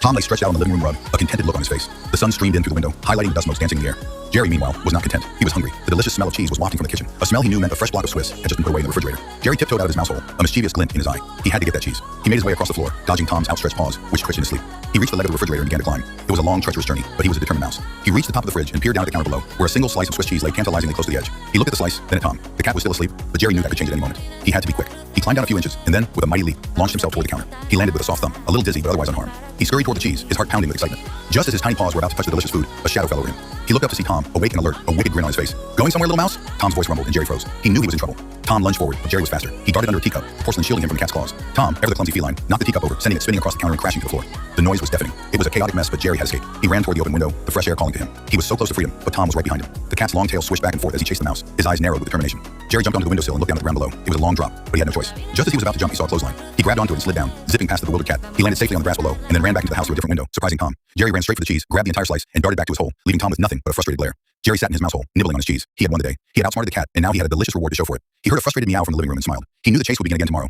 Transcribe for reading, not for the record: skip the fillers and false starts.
Tom lay stretched out on the living room rug, a contented look on his face. The sun streamed in through the window, highlighting the dust motes dancing in the air. Jerry, meanwhile, was not content. He was hungry. The delicious smell of cheese was wafting from the kitchen. A smell he knew meant a fresh block of Swiss had just been put away in the refrigerator. Jerry tiptoed out of his mouse hole, a mischievous glint in his eye. He had to get that cheese. He made his way across the floor, dodging Tom's outstretched paws, which twitched in his sleep. He reached the leg of the refrigerator and began to climb. It was a long, treacherous journey, but he was a determined mouse. He reached the top of the fridge and peered down at the counter below, where a single slice of Swiss cheese lay tantalizingly close to the edge. He looked at the slice, then at Tom. The cat was still asleep, but Jerry knew that could change at any moment. He had to be quick. He climbed down a few inches, and then, with a mighty leap, launched himself toward the counter. He landed with a soft thump, a little dizzy but otherwise unharmed. He scurried toward the cheese, his heart pounding with excitement. Just as his tiny paws were about to touch the delicious food, a shadow fell over him. He looked up to see Tom, awake and alert, a wicked grin on his face. "Going somewhere, little mouse?" Tom's voice rumbled, and Jerry froze. He knew he was in trouble. Tom lunged forward, but Jerry was faster. He darted under a teacup, porcelain shielding him from the cat's claws. Tom, ever the clumsy feline, knocked the teacup over, sending it spinning across the counter and crashing to the floor. The noise was deafening. It was a chaotic mess, but Jerry had escaped. He ran toward the open window, the fresh air calling to him. He was so close to freedom, but Tom was right behind him. The cat's long tail swished back and forth as he chased the mouse. His eyes narrowed with determination. Jerry jumped onto the windowsill and looked down at the ground below. It was a long drop, but he had no choice. Just as he was about to jump, he saw a clothesline. He grabbed onto it and slid down, zipping past the bewildered cat. He landed safely on the grass below, and then ran back into the house through a different window, surprising Tom. Jerry ran straight for the cheese, grabbed the entire slice, and darted back to his hole, leaving Tom with nothing but a frustrated glare. Jerry sat in his mouse hole, nibbling on his cheese. He had won the day. He had outsmarted the cat, and now he had a delicious reward to show for it. He heard a frustrated meow from the living room and smiled. He knew the chase would begin again tomorrow,